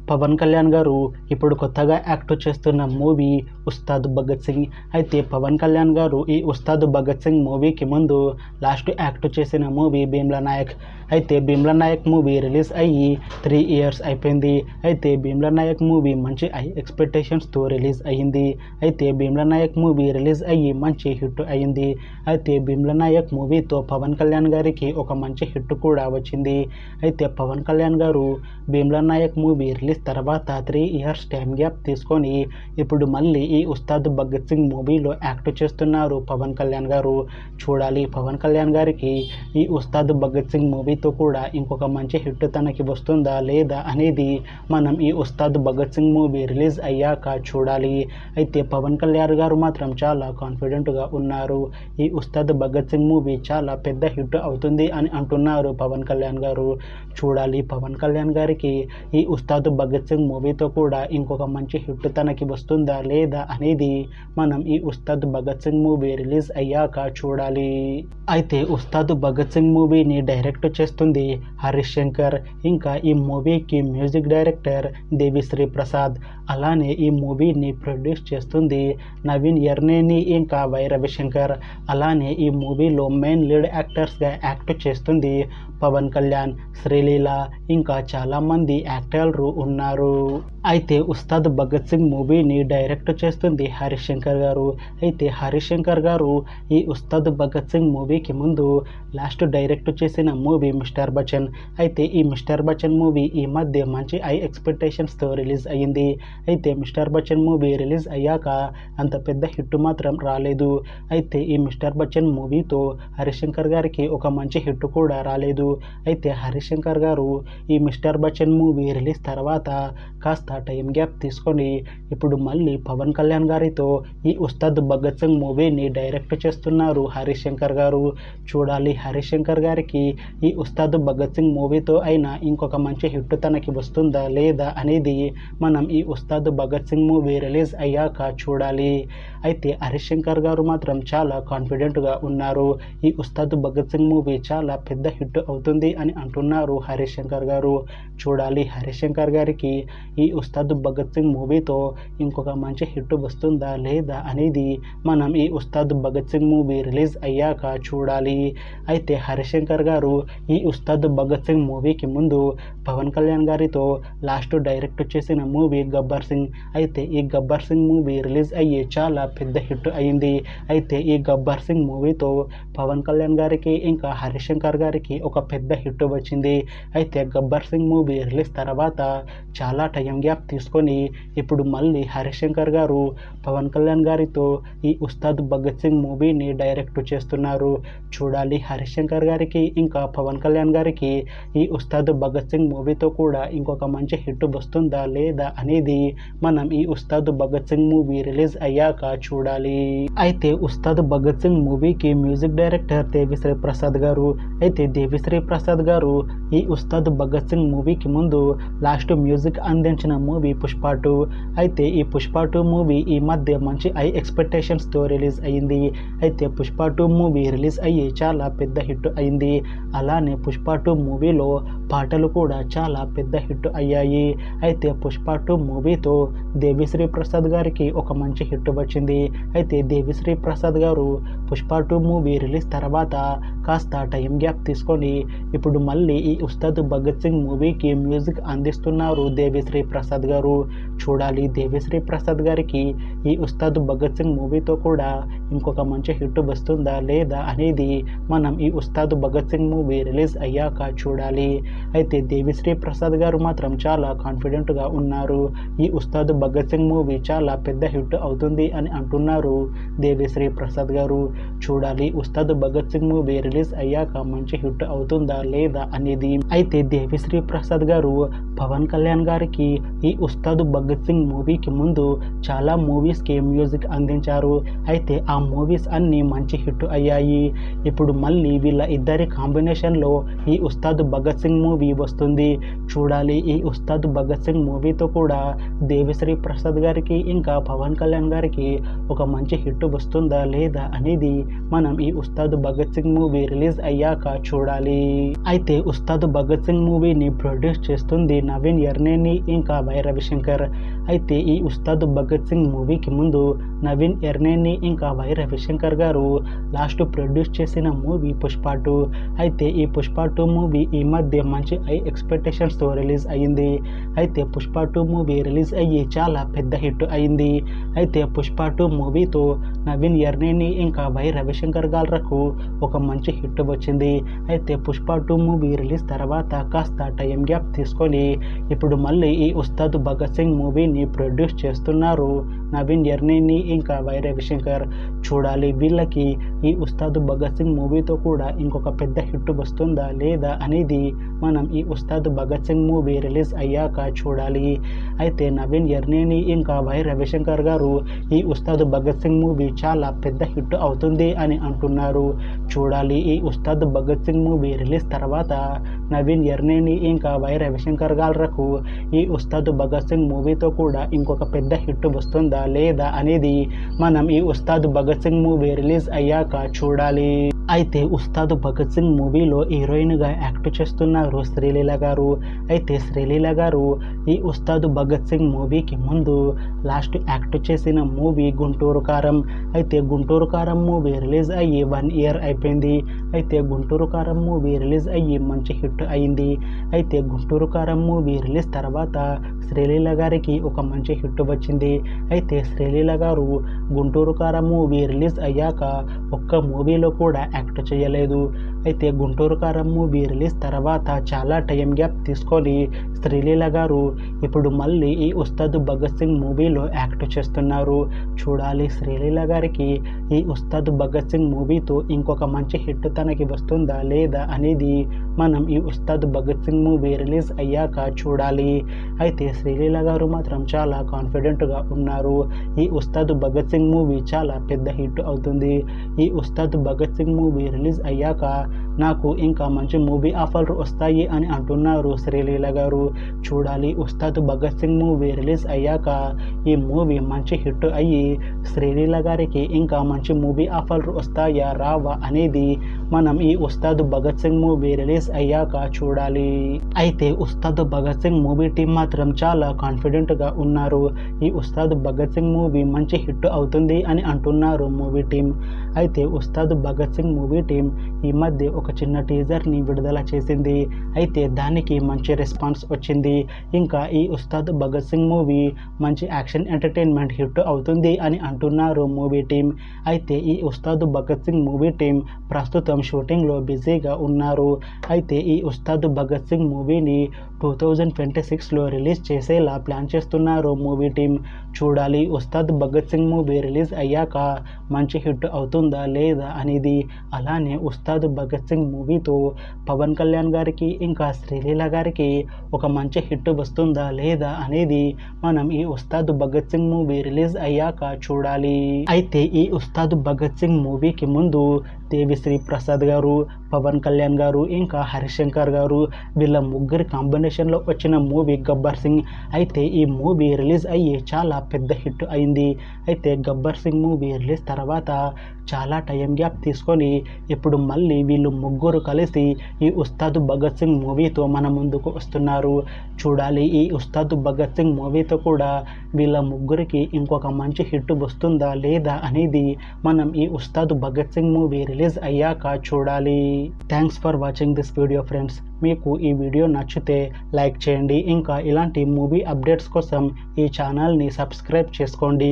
పవన్ కళ్యాణ్ గారు ఇప్పుడు కొత్తగా యాక్ట్ చేస్తున్న మూవీ ఉస్తాద్ భగత్ సింగ్. అయితే పవన్ కళ్యాణ్ గారు ఈ ఉస్తాద్ భగత్ సింగ్ మూవీకి ముందు లాస్ట్ యాక్ట్ చేసిన మూవీ భీమ్లా నాయక్. అయితే భీమ్లా నాయక్ మూవీ రిలీజ్ అయ్యి 3 years అయిపోయింది. అయితే భీమ్లా నాయక్ మూవీ మంచి ఎక్స్పెక్టేషన్స్తో రిలీజ్ అయ్యింది. అయితే భీమ్లా నాయక్ మూవీ రిలీజ్ అయ్యి మంచి హిట్ అయ్యింది. అయితే భీమ్లా నాయక్ మూవీతో పవన్ కళ్యాణ్ గారికి ఒక మంచి హిట్ కూడా వచ్చింది. అయితే పవన్ కళ్యాణ్ గారు భీమ్లా నాయక్ మూవీ రిలీజ్ తర్వాత 3 years టైం గ్యాప్ తీసుకొని ఇప్పుడు మళ్ళీ ఈ ఉస్తాద్ భగత్ సింగ్ మూవీలో యాక్ట్ చేస్తున్నారు పవన్ కళ్యాణ్ గారు. చూడాలి పవన్ కళ్యాణ్ గారికి ఈ ఉస్తాద్ భగత్ సింగ్ మూవీతో కూడా ఇంకొక మంచి హిట్ తనకి వస్తుందా లేదా అనేది మనం ఈ ఉస్తాద్ భగత్ సింగ్ మూవీ రిలీజ్ అయ్యాక చూడాలి. అయితే పవన్ కళ్యాణ్ గారు మాత్రం చాలా కాన్ఫిడెంట్గా ఉన్నారు. ఈ ఉస్తాద్ భగత్ సింగ్ మూవీ చాలా పెద్ద హిట్ అవుతుంది అని అంటున్నారు పవన్ కళ్యాణ్ గారు. చూడాలి పవన్ కళ్యాణ్ గారికి ఈ ఉస్తాద్ భగత్ సింగ్ మూవీతో కూడా ఇంకొక మంచి హిట్ తనకి వస్తుందా లేదా అనేది మనం ఈ ఉస్తాద్ భగత్ సింగ్ మూవీ రిలీజ్ అయ్యాక చూడాలి. అయితే ఉస్తాద్ భగత్ సింగ్ మూవీని డైరెక్ట్ చేస్తుంది హరీష్ శంకర్. ఇంకా ఈ మూవీకి మ్యూజిక్ డైరెక్టర్ దేవిశ్రీ ప్రసాద్. అలానే ఈ మూవీని ప్రొడ్యూస్ చేస్తుంది నవీన్ ఎర్నేని ఇంకా వై రవిశంకర్. అలానే ఈ మూవీలో మెయిన్ లీడ్ యాక్టర్స్గా యాక్ట్ చేస్తుంది పవన్ కళ్యాణ్, శ్రీలీల ఇంకా చాలామంది యాక్టర్లు ఉన్నారు. అయితే ఉస్తాద్ భగత్ సింగ్ మూవీని డైరెక్ట్ చేస్తుంది హరీష్ శంకర్ గారు. అయితే హరీష్ శంకర్ గారు ఈ ఉస్తాద్ భగత్ సింగ్ మూవీకి ముందు లాస్ట్ డైరెక్ట్ చేసిన మూవీ మిస్టర్ బచ్చన్. అయితే ఈ మిస్టర్ బచ్చన్ మూవీ ఈ మధ్య మంచి ఎక్స్పెక్టేషన్స్తో రిలీజ్ అయ్యింది. అయితే మిస్టర్ బచ్చన్ మూవీ రిలీజ్ అయ్యాక అంత పెద్ద హిట్ మాత్రం రాలేదు. అయితే ఈ మిస్టర్ బచ్చన్ మూవీతో హరీష్ శంకర్ గారికి ఒక మంచి హిట్ కూడా రాలేదు. అయితే హరీష్ శంకర్ గారు ఈ మిస్టర్ బచ్చన్ మూవీ రిలీజ్ తర్వాత కాస్త టైం గ్యాప్ తీసుకొని ఇప్పుడు మళ్ళీ పవన్ కళ్యాణ్ గారితో ఈ ఉస్తాద్ భగత్ సింగ్ మూవీని డైరెక్ట్ చేస్తున్నారు హరీష్ శంకర్ గారు. చూడాలి హరీష్ శంకర్ గారికి ఈ ఉస్తాద్ భగత్ సింగ్ మూవీతో అయినా ఇంకొక మంచి హిట్ తనకి వస్తుందా లేదా అనేది మనం ఈ ఉస్తాద్ భగత్ సింగ్ మూవీ రిలీజ్ అయ్యాక చూడాలి. అయితే హరీష్ శంకర్ గారు మాత్రం చాలా కాన్ఫిడెంట్గా ఉన్నారు. ఈ ఉస్తాద్ భగత్ సింగ్ మూవీ చాలా పెద్ద హిట్ అవుతుంది అని అంటున్నారు హరీష్ శంకర్ గారు. చూడాలి హరీష్ శంకర్ గారికి ఈ ఉస్తాద్ భగత్ సింగ్ మూవీతో ఇంకొక మంచి హిట్ వస్తుందా లేదా అనేది మనం ఈ ఉస్తాద్ భగత్ సింగ్ మూవీ రిలీజ్ అయ్యాక చూడాలి. అయితే హరీష్ శంకర్ గారు ఈ ఉస్తాద్ భగత్ సింగ్ మూవీకి ముందు పవన్ కళ్యాణ్ గారితో లాస్ట్ డైరెక్ట్ చేసిన మూవీ గబ్బర్ సింగ్. అయితే ఈ గబ్బర్ సింగ్ మూవీ రిలీజ్ అయ్యి చాలా పెద్ద హిట్ అయింది. అయితే ఈ గబ్బర్ సింగ్ మూవీతో పవన్ కళ్యాణ్ గారికి ఇంకా హరీష్ శంకర్ గారికి ఒక పెద్ద హిట్ వచ్చింది. అయితే గబ్బర్ సింగ్ మూవీ రిలీజ్ తర్వాత చాలా టైం గ్యాప్ తీసుకొని ఇప్పుడు మళ్ళీ హరీష్ శంకర్ గారు పవన్ కళ్యాణ్ గారితో ఈ ఉస్తాద్ భగత్ సింగ్ మూవీని డైరెక్ట్ చేస్తున్నారు. చూడాలి హరీష్ శంకర్ గారికి ఇంకా పవన్ కళ్యాణ్ గారికి ఈ ఉస్తాద్ భగత్ సింగ్ మూవీతో కూడా ఇంకొక మంచి హిట్ వస్తుందా లేదా అనేది మనం ఈ ఉస్తాద్ భగత్ సింగ్ మూవీ రిలీజ్ అయ్యాక చూడాలి. అయితే ఉస్తాద్ భగత్ సింగ్ మూవీకి మ్యూజిక్ డైరెక్టర్ దేవిశ్రీ ప్రసాద్ గారు. అయితే దేవిశ్రీ ప్రసాద్ గారు ఈ ఉస్తాద్ భగత్ సింగ్ మూవీకి ముందు లాస్ట్ మ్యూజిక్ అందించిన మూవీ పుష్ప 2. అయితే ఈ పుష్ప 2 మూవీ ఈ మధ్య మంచి ఎక్స్పెక్టేషన్స్తో రిలీజ్ అయ్యింది. అయితే పుష్ప 2 మూవీ రిలీజ్ అయ్యి చాలా పెద్ద హిట్ అయింది. అలానే పుష్ప 2 మూవీలో పాటలు కూడా చాలా పెద్ద హిట్ అయ్యాయి. అయితే పుష్ప 2 మూవీతో దేవిశ్రీ ప్రసాద్ గారికి ఒక మంచి హిట్ వచ్చింది. అయితే దేవిశ్రీ ప్రసాద్ గారు పుష్ప 2 మూవీ రిలీజ్ తర్వాత కాస్త టైం గ్యాప్ తీసుకొని ఇప్పుడు మళ్ళీ ఈ ఉస్తాద్ భగత్ సింగ్ మూవీకి మ్యూజిక్ అందిస్తున్నారు దేవిశ్రీ ప్రసాద్ గారు. చూడాలి దేవిశ్రీ ప్రసాద్ గారికి ఈ ఉస్తాద్ భగత్ సింగ్ మూవీతో కూడా ఇంకొక మంచి హిట్ వస్తుందా లేదా అనేది మనం ఈ ఉస్తాద్ భగత్ సింగ్ మూవీ రిలీజ్ అయ్యాక చూడాలి. అయితే దేవిశ్రీ ప్రసాద్ గారు మాత్రం చాలా కాన్ఫిడెంట్గా ఉన్నారు. ఈ ఉస్తాద్ భగత్ సింగ్ మూవీ చాలా పెద్ద హిట్ అవుతుంది అని అంటున్నారు దేవిశ్రీ ప్రసాద్ గారు. చూడాలి ఉస్తాద్ భగత్ సింగ్ మూవీ రిలీజ్ అయ్యాక మంచి హిట్ అవుతుందా లేదా అనేది. అయితే దేవిశ్రీ ప్రసాద్ గారు పవన్ కళ్యాణ్ గారికి ఈ ఉస్తాద్ భగత్ సింగ్ మూవీకి ముందు చాలా మూవీస్కి మ్యూజిక్ అందించారు. అయితే ఆ మూవీస్ అన్నీ మంచి హిట్ అయ్యాయి. ఇప్పుడు మళ్ళీ వీళ్ళ ఇద్దరి కాంబినేషన్లో ఈ ఉస్తాద్ భగత్ సింగ్ మూవీ వస్తుంది. చూడాలి ఈ ఉస్తాద్ భగత్ సింగ్ మూవీతో కూడా దేవిశ్రీ ప్రసాద్ గారికి ఇంకా పవన్ కళ్యాణ్ గారికి ఒక మంచి హిట్ వస్తుందా లేదా అనేది మనం ఈ ఉస్తాద్ భగత్ సింగ్ మూవీ రిలీజ్ అయ్యాక చూడాలి. అయితే ఉస్తాద్ భగత్ సింగ్ మూవీని ప్రొడ్యూస్ చేస్తుంది నవీన్ ఎర్నేని ఇంకా వై రవిశంకర్. అయితే ఈ ఉస్తాద్ భగత్ సింగ్ మూవీకి ముందు నవీన్ ఎర్నేని ఇంకా వై రవిశంకర్ గారు లాస్ట్ ప్రొడ్యూస్ చేసిన మూవీ పుష్ప 2. అయితే ఈ పుష్ప 2 మూవీ ఈ మధ్య మంచి హై ఎక్స్పెక్టేషన్స్తో రిలీజ్ అయ్యింది. అయితే పుష్ప 2 మూవీ రిలీజ్ అయ్యి చాలా పెద్ద హిట్ అయింది. అయితే పుష్ప 2 మూవీతో నవీన్ ఎర్నేని ఇంకా వై రవిశంకర్ గాళ్లకు ఒక మంచి హిట్ వచ్చింది. అయితే పుష్ప 2 మూవీ రిలీజ్ తర్వాత కాస్త టైం గ్యాప్ తీసుకొని ఇప్పుడు మళ్ళీ ఈ ఉస్తాద్ భగత్ సింగ్ మూవీని ప్రొడ్యూస్ చేస్తున్నారు నవీన్ ఎర్నేని ఇంకా వై రవిశంకర్. చూడాలి వీళ్ళకి ఈ ఉస్తాద్ భగత్ సింగ్ మూవీతో కూడా ఇంకొక పెద్ద హిట్ వస్తుందా లేదా అనేది మనం ఈ ఉస్తాద్ భగత్ సింగ్ మూవీ రిలీజ్ అయ్యాక చూడాలి. అయితే నవీన్ ఎర్నేని ఇంకా వై రవిశంకర్ గారు ఈ ఉస్తాద్ భగత్ సింగ్ మూవీ చాలా పెద్ద హిట్ అవుతుంది అని అంటున్నారు. చూడాలి ఈ ఉస్తాద్ భగత్ సింగ్ మూవీ రిలీజ్ తర్వాత నవీన్ ఎర్నేని ఇంకా వై రవిశంకర్ గాళ్లకు ఈ ఉస్తాద్ భగత్ సింగ్ మూవీతో కూడా ఇంకొక పెద్ద హిట్ వస్తుందా లేదా అనేది మనం ఈ ఉస్తాద్ భగత్ సింగ్ మూవీ రిలీజ్ అయ్యాక చూడాలి. అయితే ఉస్తాద్ భగత్ సింగ్ మూవీలో హీరోయిన్గా యాక్ట్ చేస్తున్నారు శ్రీలీల గారు. అయితే శ్రీలీల గారు ఈ ఉస్తాద్ భగత్ సింగ్ మూవీకి ముందు లాస్ట్ యాక్ట్ చేసిన మూవీ గుంటూరు కారం. అయితే గుంటూరు కారం మూవీ రిలీజ్ అయ్యి 1 ఇయర్ అయిపోయింది. అయితే గుంటూరు కారం మూవీ రిలీజ్ అయ్యి మంచి హిట్ అయింది. అయితే గుంటూరు కారం మూవీ రిలీజ్ తర్వాత శ్రీలీల గారికి ఒక మంచి హిట్ వచ్చింది. అయితే శ్రీలీల గారు గుంటూరు కారం మూవీ రిలీజ్ అయ్యాక ఒక్క మూవీలో కూడా యాక్ట్ చేయలేదు. అయితే గుంటూరు కారం మూవీ రిలీజ్ తర్వాత చాలా టైం గ్యాప్ తీసుకొని శ్రీలీల గారు ఇప్పుడు మళ్ళీ ఈ ఉస్తాద్ భగత్ సింగ్ మూవీలో యాక్ట్ చేస్తున్నారు. చూడాలి శ్రీలీల గారికి ఈ ఉస్తాద్ భగత్ సింగ్ మూవీతో ఇంకొక మంచి హిట్ తనకి వస్తుందా లేదా అనేది మనం ఈ ఉస్తాద్ భగత్ సింగ్ మూవీ రిలీజ్ అయ్యాక చూడాలి. అయితే శ్రీలీల గారు మాత్రం చాలా కాన్ఫిడెంట్గా ఉన్నారు. ఈ ఉస్తాద్ భగత్ సింగ్ మూవీ చాలా పెద్ద హిట్ అవుతుంది. ఈ ఉస్తాద్ భగత్ సింగ్ మూవీ రిలీజ్ అయ్యాక నాకు ఇంకా మంచి మూవీ ఆఫర్లు వస్తాయి అని అంటున్నారు శ్రీలీల గారు. చూడాలి ఉస్తాద్ భగత్ సింగ్ మూవీ రిలీజ్ అయ్యాక ఈ మూవీ మంచి హిట్ అయ్యి శ్రీలీల గారికి ఇంకా మంచి మూవీ ఆఫర్లు వస్తాయా రావా అనేది మనం ఈ ఉస్తాద్ భగత్ సింగ్ మూవీ రిలీజ్ అయ్యాక చూడాలి. అయితే ఉస్తాద్ భగత్ సింగ్ మూవీ టీం మాత్రం చాలా కాన్ఫిడెంట్గా ఉన్నారు. ఈ ఉస్తాద్ భగత్ సింగ్ మూవీ మంచి హిట్ అవుతుంది అని అంటున్నారు మూవీ టీం. అయితే ఉస్తాద్ భగత్ సింగ్ మూవీ టీం ఈ మధ్య ఒక చిన్న టీజర్ని విడుదల చేసింది. అయితే దానికి మంచి రెస్పాన్స్ వచ్చింది. ఇంకా ఈ ఉస్తాద్ భగత్ సింగ్ మూవీ మంచి యాక్షన్ ఎంటర్టైన్మెంట్ హిట్ అవుతుంది అని అంటున్నారు మూవీ టీం. అయితే ఈ ఉస్తాద్ భగత్ సింగ్ మూవీ టీం ప్రస్తుతం షూటింగ్లో బిజీగా ఉన్నారు. అయితే ఈ ఉస్తాద్ భగత్ సింగ్ మూవీని 2026లో రిలీజ్ చేసేలా ప్లాన్ చేస్తున్నారు మూవీ టీం. చూడాలి ఉస్తాద్ భగత్ సింగ్ మూవీ రిలీజ్ అయ్యాక మంచి హిట్ అవుతుందా లేదా అనేది. అలానే ఉస్తాద్ భగత్ సింగ్ మూవీతో పవన్ కళ్యాణ్ గారికి ఇంకా శ్రీలీల గారికి ఒక మంచి హిట్ వస్తుందా లేదా అనేది మనం ఈ ఉస్తాద్ భగత్ సింగ్ మూవీ రిలీజ్ అయ్యాక చూడాలి. అయితే ఈ ఉస్తాద్ భగత్ సింగ్ మూవీకి ముందు దేవిశ్రీ ప్రసాద్ గారు, పవన్ కళ్యాణ్ గారు ఇంకా హరిశంకర్ గారు వీళ్ళ ముగ్గురి కాంబినేషన్లో వచ్చిన మూవీ గబ్బర్ సింగ్. అయితే ఈ మూవీ రిలీజ్ అయ్యి చాలా పెద్ద హిట్ అయింది. అయితే గబ్బర్ సింగ్ మూవీ రిలీజ్ తర్వాత చాలా టైం గ్యాప్ తీసుకొని ఇప్పుడు మళ్ళీ వీళ్ళు ముగ్గురు కలిసి ఈ ఉస్తాద్ భగత్ సింగ్ మూవీతో మన ముందుకు వస్తున్నారు. చూడాలి ఈ ఉస్తాద్ భగత్ సింగ్ మూవీతో కూడా వీళ్ళ ముగ్గురికి ఇంకొక మంచి హిట్ వస్తుందా లేదా అనేది మనం ఈ ఉస్తాద్ భగత్ సింగ్ మూవీ రిలీజ్ అయ్యాక చూడాలి. Thanks for watching this video friends. మీకు ఈ వీడియో నచ్చితే లైక్ చేయండి. ఇంకా ఇలాంటి మూవీ అప్డేట్స్ కోసం ఈ ఛానల్ని సబ్స్క్రైబ్ చేసుకోండి.